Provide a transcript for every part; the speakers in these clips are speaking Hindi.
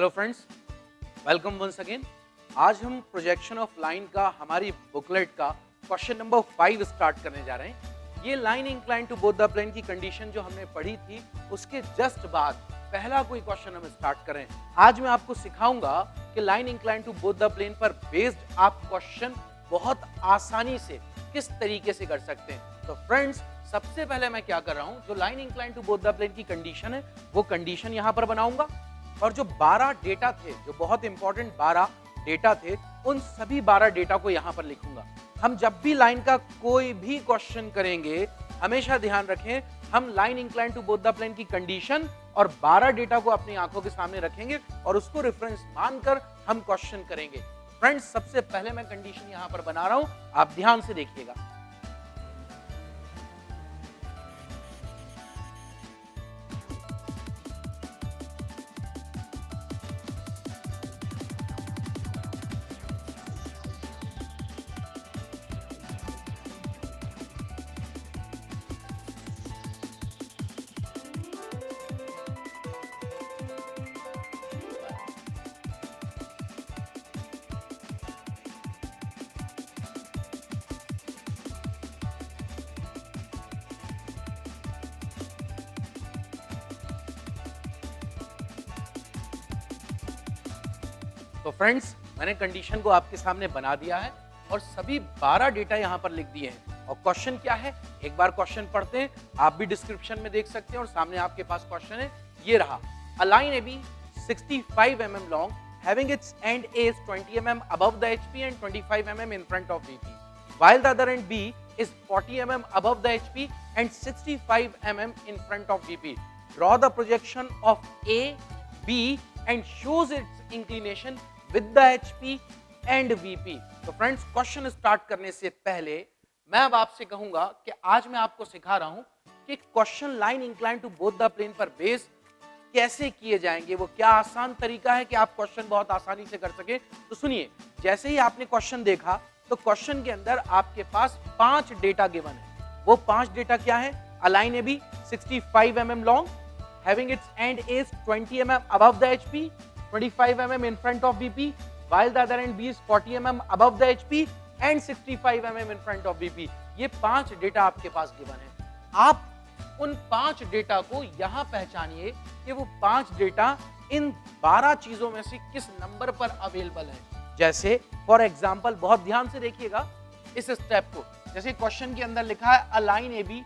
Hello friends, welcome once again. आज हम प्रोजेक्शन ऑफ लाइन का हमारी बुकलेट का क्वेश्चन नंबर 5 स्टार्ट करने जा रहे हैं। ये line incline to both the plane की कंडीशन जो हमने पढ़ी थी उसके जस्ट बाद पहला कोई क्वेश्चन हम स्टार्ट करें। आज मैं आपको सिखाऊंगा कि line incline to both the plane पर बेस्ड आप क्वेश्चन बहुत आसानी से किस तरीके से कर सकते हैं। तो फ्रेंड्स, सबसे पहले मैं क्या कर रहा हूं, जो line incline to both the plane की कंडीशन है वो कंडीशन यहां पर बनाऊंगा और जो 12 डेटा थे, जो बहुत इंपॉर्टेंट 12 डेटा थे, उन सभी 12 डेटा को यहां पर लिखूंगा। हम जब भी लाइन का कोई भी क्वेश्चन करेंगे, हमेशा ध्यान रखें, हम line incline to both the plane की कंडीशन और 12 डेटा को अपनी आंखों के सामने रखेंगे और उसको रेफरेंस मानकर हम क्वेश्चन करेंगे। फ्रेंड्स, सबसे पहले मैं कंडीशन यहां पर बना रहा हूं, आप ध्यान से देखिएगा। तो फ्रेंड्स, मैंने कंडीशन को आपके सामने बना दिया है और सभी 12 डेटा यहां पर लिख दिए हैं। और क्वेश्चन क्या है, एक बार क्वेश्चन पढ़ते हैं, आप भी डिस्क्रिप्शन में देख सकते हैं और सामने आपके पास क्वेश्चन है, ये रहा। A line AB 65 mm long having its end A is 20 mm above the HP and 25 mm in front of VP, while the other end B is 40 mm above the HP and 65 mm in front of VP. Draw the projection of A, B and shows its inclination with the HP and VP. तो फ्रेंड्स, क्वेश्चन स्टार्ट करने से पहले मैं अब आपसे कहूंगा कि आज मैं आपको सिखा रहा हूं कि question line incline to both the plane पर बेस कैसे किए जाएंगे। वो क्या आसान तरीका है कि आप क्वेश्चन बहुत आसानी से कर सके। तो सुनिए, जैसे ही आपने क्वेश्चन देखा तो क्वेश्चन के अंदर आपके पास 5 डेटा गिवन है। वो 5 डेटा क्या है? A line AB 65 mm long having its end is 20 mm above the HP, 25 mm in front of VP, while the other end B is 40 mm above the HP and 65 mm in front of VP. ये 5 डेटा आपके पास गिवन है। आप उन 5 डेटा को यहां पहचानिए कि वो 5 डेटा इन 12 चीजों में से किस नंबर पर अवेलेबल है। जैसे फॉर एग्जांपल, बहुत ध्यान से देखिएगा इस स्टेप को। जैसे क्वेश्चन के अंदर लिखा है a line AB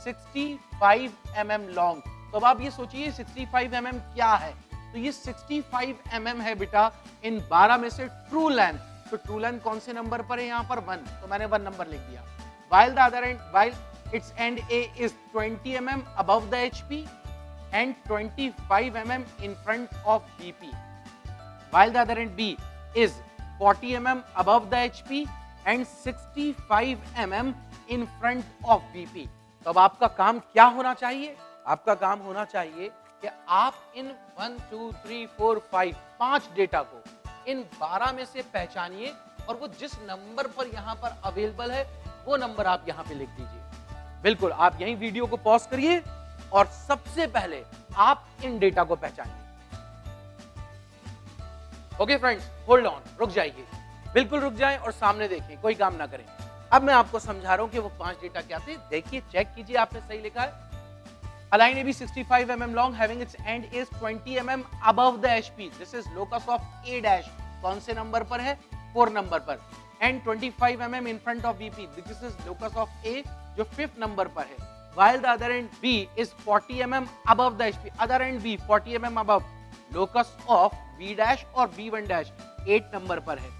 65 mm long, तो अब आप ये सोचिए 65 mm क्या है। तो ये 65 mm है बेटा इन 12 में से ट्रू लेंथ। तो ट्रू लेंथ कौन से नंबर पर है? यहाँ पर 1, तो मैंने 1 नंबर लिख दिया। while the other end, while its end A is 20 mm above the HP and 25 mm in front of VP, while the other end B is 40 mm above the HP and 65 mm in front of VP. तो अब आपका काम क्या होना चाहिए? आपका काम होना चाहिए कि आप इन 1 2 3 4 5 डेटा को इन 12 में से पहचानिए और वो जिस नंबर पर यहाँ पर अवेलेबल है वो नंबर आप यहाँ पे लिख दीजिए। बिल्कुल, आप यहीं वीडियो को पॉज करिए और सबसे पहले आप इन डेटा को पहचानिए। ओके फ्रेंड्स, होल्ड ऑन, रुक जाइए, बिल्कुल रुक जाएं और सामने देखें, कोई काम ना करें। अब मैं आपको समझा रहा हूं कि वो 5 डेटा क्या थे। देखिए, चेक कीजिए, आपने सही लिखा है। A line AB 65 mm long having its end is 20 mm above the HP. This is locus of A dash. कौन से नंबर पर है? 4 नंबर पर। And 25 mm in front of VP. This is locus of A जो 5th नंबर पर है। While the other end B is 40 mm above the HP. Other end B 40 mm above. Locus of B dash और B1 dash 8 नंबर पर है।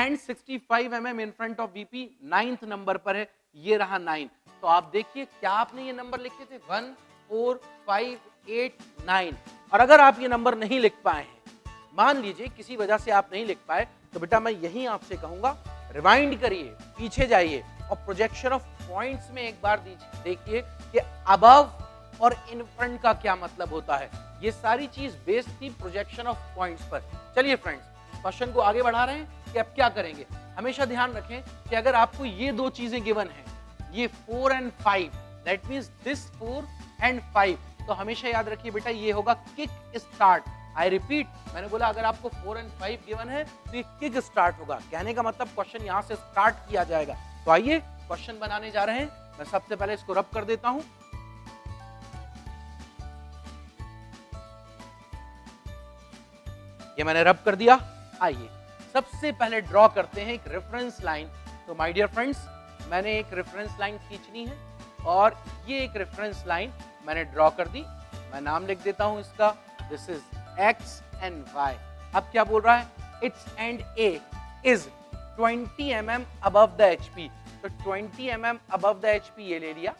And 65 mm in front of VP 9th number पर है। ये रहा 9। तो आप देखिए, क्या आपने ये नंबर लिखे थे? 1 4 5 8 9। और अगर आप ये नंबर नहीं लिख पाए हैं, मान लीजिए किसी वजह से आप नहीं लिख पाए, तो बेटा मैं यहीं आपसे कहूंगा, रिवाइंड करिए, पीछे जाइए और प्रोजेक्शन ऑफ पॉइंट्स में एक बार देखिए कि अबव और इन फ्रंट का क्या मतलब होता है। ये सारी चीज बेस्ड थी प्रोजेक्शन ऑफ पॉइंट्स पर। चलिए फ्रेंड्स, क्वेश्चन को आगे बढ़ा रहे हैं कि अब क्या करेंगे। हमेशा ध्यान रखें कि अगर आपको ये 2 चीजें गिवन है, ये 4 and 5, that means this 4 and 5, तो हमेशा याद रखिए बेटा ये होगा किक स्टार्ट। आई रिपीट, मैंने बोला अगर आपको 4 और 5 गिवन है तो ये किक स्टार्ट होगा, कहने का मतलब क्वेश्चन यहां से स्टार्ट किया जाएगा। तो आइए क्वेश्चन बनाने जा रहे हैं। मैं सबसे पहले इसको रब कर देता हूं। ये मैंने रब कर दिया। आइए सबसे पहले ड्रॉ करते हैं एक रेफरेंस लाइन। तो माय डियर फ्रेंड्स, मैंने एक रेफरेंस लाइन खींचनी है और ये एक रेफरेंस लाइन मैंने ड्रॉ कर दी। मैं नाम लिख देता हूं इसका, this is x and y। अब क्या बोल रहा है, its end A is 20 mm above the HP। तो 20 mm above the HP ये ले लिया,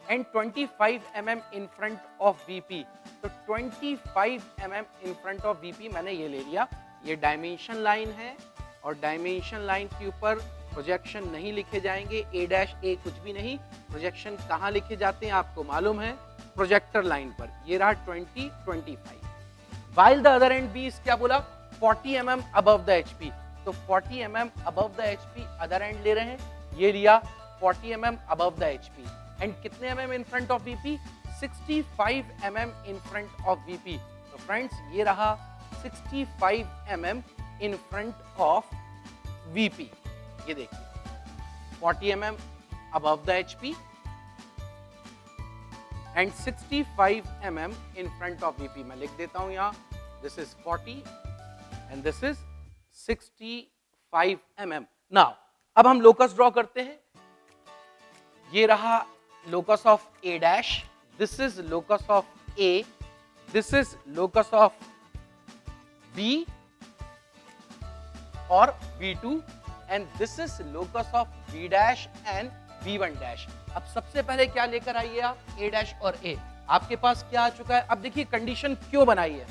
and 25 mm in front of VP। तो 25 mm in front of VP मैंने ये ले लिया। ये डायमेंशन लाइन है और डायमेंशन लाइन के ऊपर प्रोजेक्शन नहीं लिखे जाएंगे, A' कुछ भी नहीं। प्रोजेक्शन कहाँ लिखे जाते हैं आपको मालूम है, प्रोजेक्टर लाइन पर। ये रहा 20, 25। While the other end B is क्या बोला, 40 mm above the HP। तो 40 mm above the HP other end ले रहे हैं, ये लिया 40 mm above the HP। And कितने mm in front of VP, 65 mm in front of VP। तो फ्रेंड्स ये रहा 65 mm in front of VP। ये देखिए 40 mm above the HP and 65 mm in front of VP। मैं लिख देता हूं यहाँ, this is 40 and this is 65 mm। Now अब हम लोकस ड्रॉ करते हैं। ये रहा locus of A', this is locus of A, this is locus of B और B2 and this is locus of B' and B1'। अब सबसे पहले क्या लेकर आइए आप, A' और A। आपके पास क्या आ चुका है, अब देखिए कंडीशन क्यों बनाई है।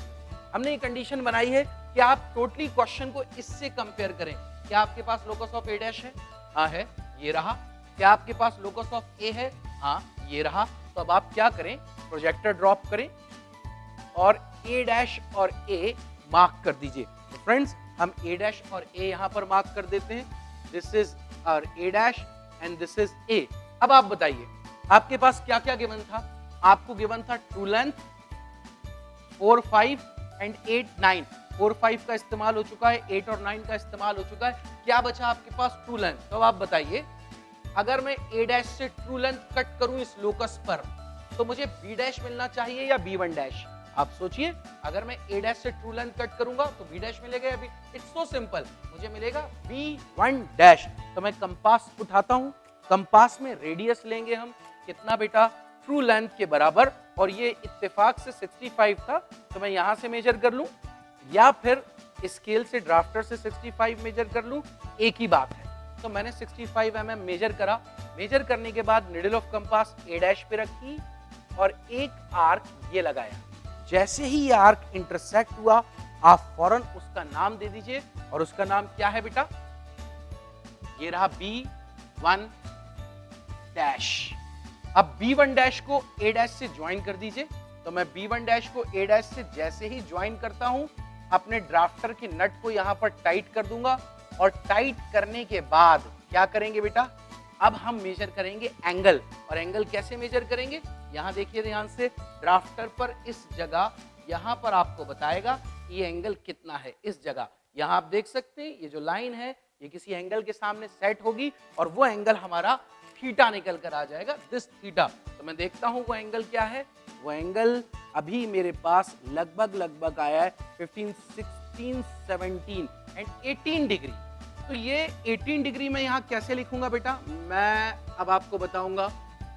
हमने ये कंडीशन बनाई है कि आप टोटली क्वेश्चन को इससे कंपेयर करें। क्या आपके पास लोकस ऑफ A' है? हाँ है, ये रहा। क्या आपके पास लोकस ऑफ A है? हाँ, ये रहा। तो अब आप क्या करें, प्रोजेक्टर ड्रॉप करें और A' और A मार्क कर दीजिए। तो फ्रेंड्स हम A' और A यहां पर मार्क कर देते हैं। This is our A' and this is A। अब आप बताइए आपके पास क्या क्या गिवन था। आपको गिवन था ट्रू लेंथ 4, 5 एंड 8, 9। 4, 5 का इस्तेमाल हो चुका है, 8 और 9 का इस्तेमाल हो चुका है। क्या बचा आपके पास, ट्रू लेंथ। तो आप बताइए अगर मैं A' से ट्रू लेंथ कट करूं इस लोकस पर तो मुझे B' मिलना चाहिए या B1'। आप सोचिए, अगर मैं A' से ट्रू लेंथ कट करूंगा तो B' मिलेगा या इट्स सो सिंपल, मुझे मिलेगा B1'। तो मैं कंपास उठाता हूं, कंपास में रेडियस लेंगे हम, कितना बेटा, ट्रू लेंथ के बराबर। और ये इत्तेफाक से 65 था तो मैं यहां से मेजर कर लूं या फिर स्केल से ड्राफ्टर से 65 मेजर कर लूं, एक ही बात है। तो मैंने 65 mm मेजर करा। मेजर करने के बाद निडल ऑफ कंपास A' पे रखी और एक आर्क ये लगाया। जैसे ही ये आर्क इंटरसेक्ट हुआ आप फौरन उसका नाम दे दीजिए और उसका नाम क्या है बेटा, ये रहा B1'। अब B1' को A' से ज्वाइन कर दीजिए। तो मैं B1' को A' से जैसे ही ज्वाइन करता हूं अपने ड्राफ्टर के नट को यहां पर टाइट कर दूंगा और टाइट करने के बाद क्या करेंगे बेटा, अब हम मेजर करेंगे एंगल। और एंगल कैसे मेजर करेंगे, यहां देखिए ध्यान से, ड्राफ्टर पर इस जगह यहां पर आपको बताएगा ये एंगल कितना है। इस जगह यहां आप देख सकते हैं ये जो लाइन है ये किसी एंगल के सामने सेट होगी और वो एंगल हमारा थीटा निकल कर आ जाएगा, दिस थीटा। तो मैं देखता हूं वो एंगल क्या है। वो एंगल अभी मेरे पास लगभग आया है 15, 16, 17 एंड 18 डिग्री। तो ये 18 डिग्री में यहाँ कैसे लिखूंगा बेटा, मैं अब आपको बताऊंगा।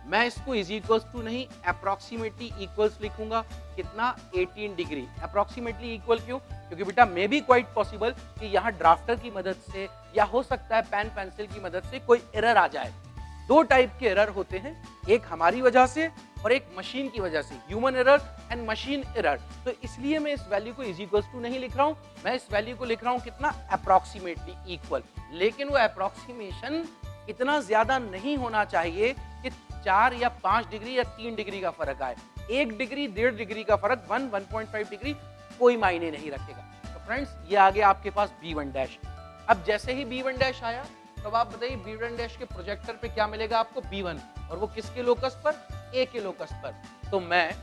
मैं इसको इज इक्वल्स टू नहीं, अप्रोक्सीमेटली इक्वल्स लिखूंगा। कितना, 18 डिग्री। अप्रोक्सीमेटली इक्वल क्यों, क्योंकि बेटा मे बी क्वाइट पॉसिबल कि यहाँ ड्राफ्टर की मदद से या हो सकता है पेन पेंसिल की मदद से कोई एरर आ जाए। दो टाइप के एरर होते हैं, एक हमारी वजह से और एक मशीन की वजह से, human error and machine error. तो इसलिए मैं इस वैल्यू को इज इक्वल्स टू नहीं लिख रहा हूं, मैं इस वैल्यू को लिख रहा हूं कितना, अप्रोक्सीमेटली इक्वल। लेकिन वो अप्रोक्सीमेशन इतना ज्यादा नहीं होना चाहिए कि 4 या 5 डिग्री या 3 डिग्री का फर्क आए। 1 डिग्री 1.5 डिग्री का फर्क, 1.5 डिग्री कोई मायने नहीं रखेगा। तो फ्रेंड्स ये आ गया आपके पास B1'। अब जैसे ही B1' आया तो आप बताइए B1' के प्रोजेक्टर पे क्या मिलेगा आपको, B1। और वो किसके लोकस पर, A के लोकस पर। तो मैं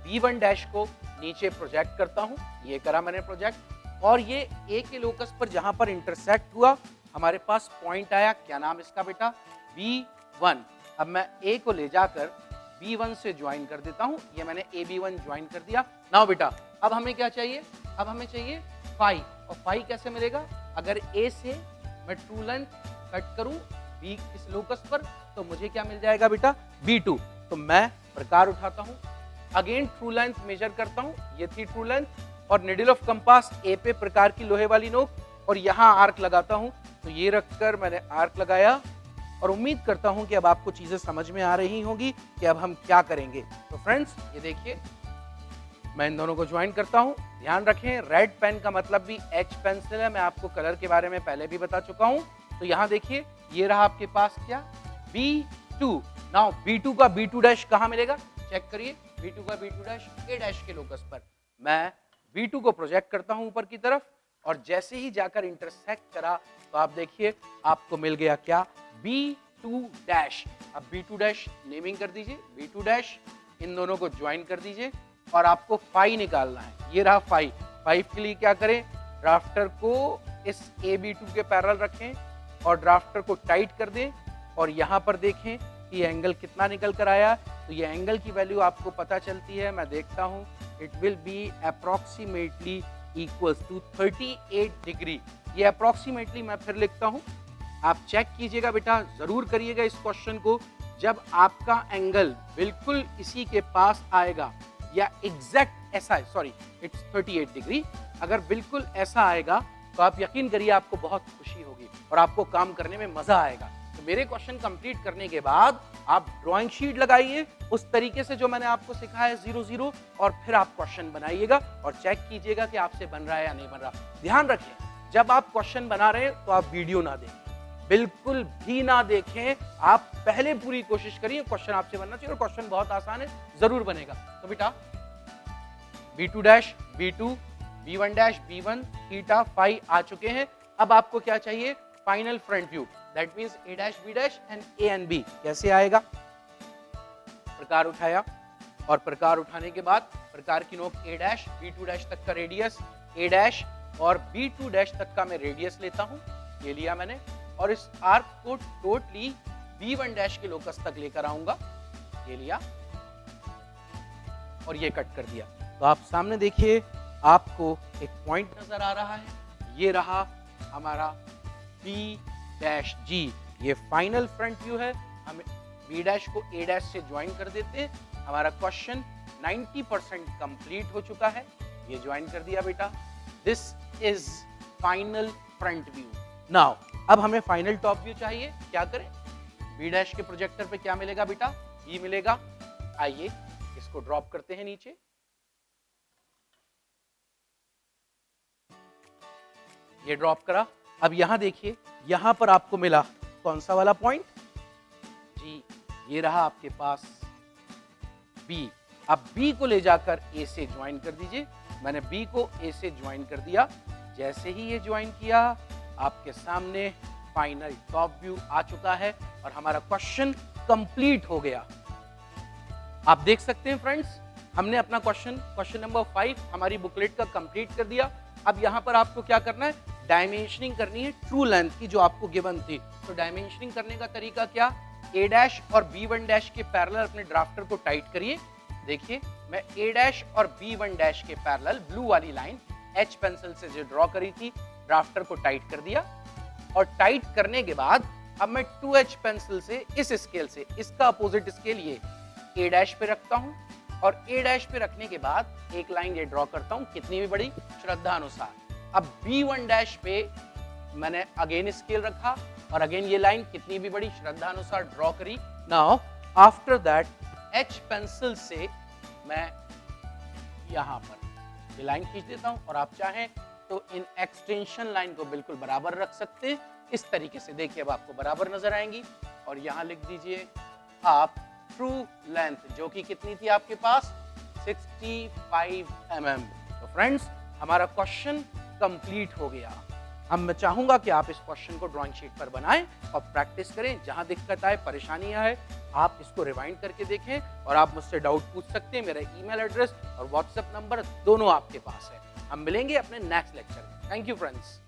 B1' को नीचे प्रोजेक्ट करता हूं, ये करा मैंने प्रोजेक्ट, और ये ए के लोकस पर जहां पर इंटरसेक्ट हुआ हमारे पास पॉइंट आया, क्या नाम इसका बेटा, B1। अब मैं ए को ले जाकर B1 से ज्वाइन कर देता हूं, ये मैंने AB1 ज्वाइन कर दिया। नाउ बेटा अब हमें क्या चाहिए, अब हमें चाहिए फाई, और फाई कैसे मिलेगा, अगर ए से मैं ट्रू लेंथ कट करूं बी इस लोकस पर तो मुझे क्या मिल जाएगा बेटा, B2। तो मैं प्रकार उठाता हूं, अगेन ट्रू लेंथ मेजर करता हूं, ये थी ट्रू लेंथ, और निडल ऑफ कंपास ए पे प्रकार की लोहे वाली नोक, और यहां आर्क लगाता हूं। तो ये रखकर मैंने आर्क लगाया, और उम्मीद करता हूं कि अब आपको चीजें समझ में आ रही होंगी कि अब हम क्या करेंगे। तो फ्रेंड्स ये देखिए मैं इन दोनों को ज्वाइन करता हूं। ध्यान रखें रेड पेन का मतलब भी एच पेंसिल है, मैं आपको कलर के बारे में पहले भी बता चुका हूं। तो यहां देखिए ये रहा आपके पास क्या, B2। नाउ B2 का B2 डैश कहां मिलेगा, चेक करिए, B2 का B2 डैश A डैश के लोकस पर। मैं B2 को प्रोजेक्ट करता हूं ऊपर की तरफ, और जैसे ही जाकर इंटरसेक्ट करा तो आप देखिए आपको मिल गया क्या, B2 डैश। अब B2 डैश नेमिंग कर दीजिए, B2 डैश, इन दोनों को ज्वाइन कर दीजिए, और आपको फाई निकालना है, ये रहा फाई। फाई के लिए क्या करें, ड्राफ्टर को इस AB2 के पैरेलल रखें और ड्राफ्टर को टाइट कर दें, और यहाँ पर देखें कि एंगल कितना निकल कर आया। तो ये एंगल की वैल्यू आपको पता चलती है, मैं देखता हूँ, it will be approximately equals to 38 degree. ये अप्रोक्सीमेटली मैं फिर लिखता हूँ, आप चेक कीजिएगा बेटा, जरूर करिएगा इस क्वेश्चन को। जब आपका एंगल बिल्कुल इसी के पास आएगा, या एग्जैक्ट ऐसा, सॉरी इट्स 38 डिग्री, अगर बिल्कुल ऐसा आएगा तो आप यकीन करिए आपको बहुत खुशी होगी और आपको काम करने में मजा आएगा। तो मेरे क्वेश्चन कंप्लीट करने के बाद आप ड्राइंग शीट लगाइए उस तरीके से जो मैंने आपको सिखाया है 0-0, और फिर आप क्वेश्चन बनाइएगा और चेक कीजिएगा कि आपसे बन रहा है या नहीं बन रहा। ध्यान रखें जब आप क्वेश्चन बना रहे हैं तो आप वीडियो ना देखें, बिल्कुल भी ना देखें, आप पहले पूरी कोशिश करिए, क्वेश्चन आपसे बनना चाहिए, और क्वेश्चन बहुत आसान है, जरूर बनेगा। तो बेटा B2 dash B2, B1 dash B1, theta phi आ चुके हैं। अब आपको क्या चाहिए, final front view, that means A dash B dash and A and B। कैसे आएगा, प्रकार उठाया, और प्रकार उठाने के बाद प्रकार की नोक A डैश B2 डैश तक का रेडियस, A डैश और B2 डैश तक का मैं रेडियस लेता हूं, ये लिया मैंने, और इस आर्क को टोटली B1 डैश के लोकस तक लेकर आऊंगा, ये लिया, और ये कट कर दिया। तो आप सामने देखिए आपको एक पॉइंट नजर आ रहा है, ये रहा हमारा B डैश G। ये फाइनल फ्रंट व्यू है, हम B डैश को A डैश से ज्वाइन कर देते हैं। हमारा क्वेश्चन 90% कंप्लीट हो चुका है, ये ज्वाइन कर दिया बेटा। This is final front view. Now अब हमें फाइनल टॉप व्यू चाहिए, क्या करें, B डैश के प्रोजेक्टर पे क्या मिलेगा बेटा, B मिलेगा। आइए इसको ड्रॉप करते हैं नीचे, ये ड्रॉप करा। अब यहां देखिए, यहां पर आपको मिला कौन सा वाला पॉइंट, जी ये रहा आपके पास B। अब B को ले जाकर A से ज्वाइन कर दीजिए। मैंने B को A से ज्वाइन कर दिया, जैसे ही ये ज्वाइन किया आपके सामने फाइनल टॉप व्यू आ चुका है, और हमारा क्वेश्चन कंप्लीट हो गया। आप देख सकते हैं फ्रेंड्स, हमने अपना क्वेश्चन नंबर 5 हमारी बुकलेट का कंप्लीट कर दिया। अब यहां पर आपको क्या करना है, डायमेंशनिंग करनी है ट्रू लेंथ की जो आपको गिवन थी। तो डायमेंशनिंग करने का तरीका क्या, A डैश और B1 डैश के पैरेलल अपने ड्राफ्टर को टाइट करिए। देखिए मैं A डैश और B1 डैश के पैरेलल ब्लू वाली लाइन H पेंसिल से जो ड्रॉ करी थी, ड्राफ्टर को टाइट कर दिया, और टाइट करने के बाद अब मैं 2H पेंसिल से इस स्केल से, इसका अपोजिट स्केल ये A डैश पे रखता हूं, और A डैश पे रखने के बाद एक लाइन ये ड्रॉ करता हूं, कितनी भी बड़ी, श्रद्धा अनुसार। अब B1 डैश पे मैंने अगेन स्केल रखा, और अगेन ये लाइन कितनी भी बड़ी, श्रद्धा अनुसार ड्रॉ करी। Now after that H pencil से मैं यहां पर ये लाइन खींच देता हूं, और आप चाहें तो इन एक्सटेंशन लाइन को बिल्कुल बराबर रख सकते हैं, इस तरीके से। देखिए अब आपको बराबर नजर आएंगी, और यहां लिख दीजिए आप ट्रू लेंथ, जो कि कितनी थी आपके पास, 65 mm। तो फ्रेंड्स हमारा क्वेश्चन कंप्लीट हो गया। अब मैं चाहूंगा कि आप इस क्वेश्चन को ड्राइंग शीट पर बनाएं और प्रैक्टिस करें। जहां दिक्कत आए, परेशानियां है, आप इसको रिवाइंड करके देखें और आप मुझसे डाउट पूछ सकते हैं। मेरा ईमेल एड्रेस और व्हाट्सएप नंबर दोनों आपके पास है। हम मिलेंगे अपने नेक्स्ट लेक्चर में। Thank you friends.